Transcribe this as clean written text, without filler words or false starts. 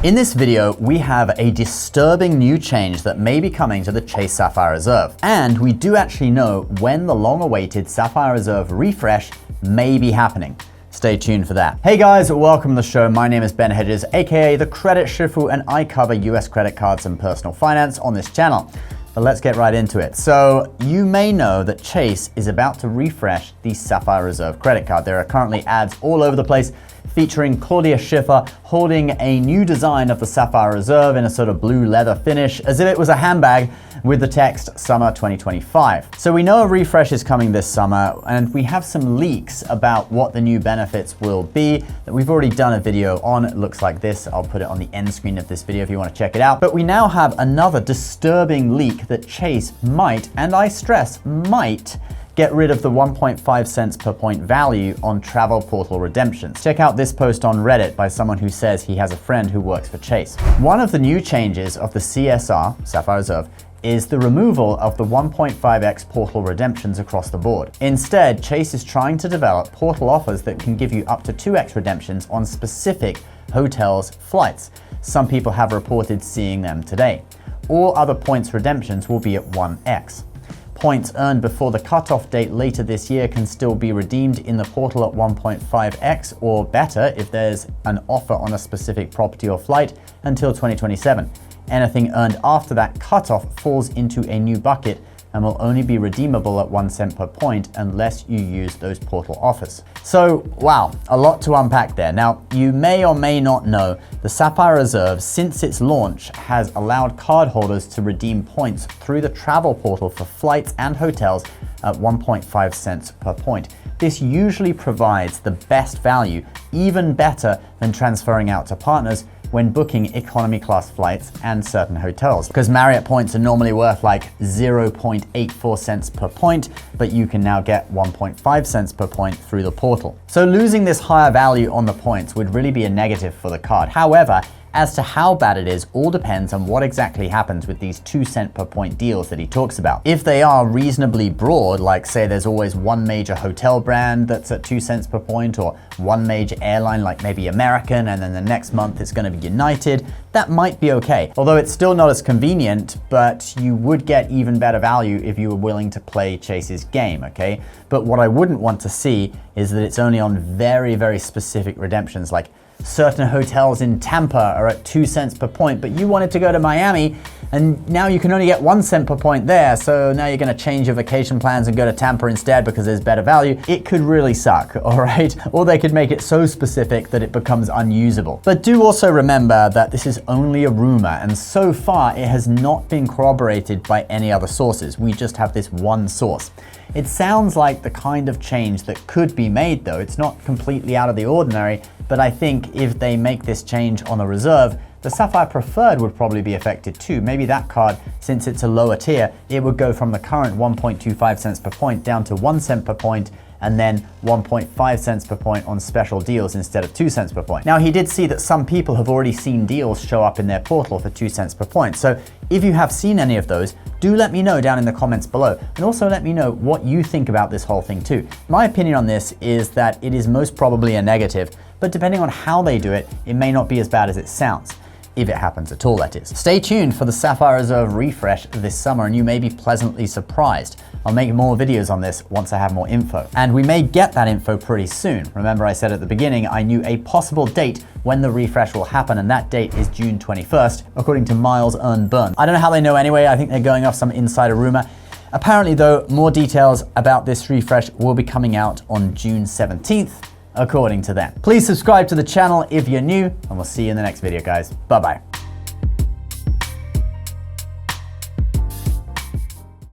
In this video, we have a disturbing new change that may be coming to the Chase Sapphire Reserve. And we do actually know when the long-awaited Sapphire Reserve refresh may be happening. Stay tuned for that. Hey guys, welcome to the show. My name is Ben Hedges, aka the Credit Shifu, and I cover US credit cards and personal finance on this channel. But let's get right into it. So you may know that Chase is about to refresh the Sapphire Reserve credit card. There are currently ads all over the place featuring Claudia Schiffer holding a new design of the Sapphire Reserve in a sort of blue leather finish, as if it was a handbag with the text Summer 2025. So we know a refresh is coming this summer, and we have some leaks about what the new benefits will be that we've already done a video on. It looks like this. I'll put it on the end screen of this video if you want to check it out. But we now have another disturbing leak that Chase might, and I stress might, get rid of the 1.5 cents per point value on travel portal redemptions. Check out this post on Reddit by someone who says he has a friend who works for Chase. One of the new changes of the CSR, Sapphire Reserve, is the removal of the 1.5x portal redemptions across the board. Instead, Chase is trying to develop portal offers that can give you up to 2x redemptions on specific hotels' flights. Some people have reported seeing them today. All other points redemptions will be at 1x. Points earned before the cutoff date later this year can still be redeemed in the portal at 1.5x or better if there's an offer on a specific property or flight until 2027. Anything earned after that cutoff falls into a new bucket and will only be redeemable at 1 cent per point unless you use those portal offers. So, wow, a lot to unpack there. Now, you may or may not know the Sapphire Reserve, since its launch, has allowed cardholders to redeem points through the travel portal for flights and hotels at 1.5 cents per point. This usually provides the best value, even better than transferring out to partners when booking economy class flights and certain hotels. Because Marriott points are normally worth like 0.84 cents per point, but you can now get 1.5 cents per point through the portal. So losing this higher value on the points would really be a negative for the card. However, as to how bad it is, all depends on what exactly happens with these 2 cent per point deals that he talks about. If they are reasonably broad, like say there's always one major hotel brand that's at 2 cents per point, or one major airline like maybe American, and then the next month it's going to be United, that might be okay. Although it's still not as convenient, but you would get even better value if you were willing to play Chase's game, okay? But what I wouldn't want to see is that it's only on very, very specific redemptions, like certain hotels in Tampa are at 2 cents per point, but you wanted to go to Miami and now you can only get 1 cent per point there. So now you're going to change your vacation plans and go to Tampa instead because there's better value. It could really suck, all right? Or they could make it so specific that it becomes unusable. But do also remember that this is only a rumor, and so far it has not been corroborated by any other sources. We just have this one source. It sounds like the kind of change that could be made, though. It's not completely out of the ordinary, but I think if they make this change on the Reserve, the Sapphire Preferred would probably be affected too. Maybe that card, since it's a lower tier, it would go from the current 1.25 cents per point down to 1 cent per point, and then 1.5 cents per point on special deals instead of 2 cents per point. Now, he did see that some people have already seen deals show up in their portal for 2 cents per point. So if you have seen any of those, do let me know down in the comments below. And also let me know what you think about this whole thing too. My opinion on this is that it is most probably a negative, but depending on how they do it, it may not be as bad as it sounds. If it happens at all, that is. Stay tuned for the Sapphire Reserve refresh this summer and you may be pleasantly surprised. I'll make more videos on this once I have more info. And we may get that info pretty soon. Remember I said at the beginning I knew a possible date when the refresh will happen, and that date is June 21st, according to Miles Earn Burn. I don't know how they know anyway. I think they're going off some insider rumor. Apparently though, more details about this refresh will be coming out on June 17th. According to them. Please subscribe to the channel if you're new, and we'll see you in the next video, guys. Bye-bye.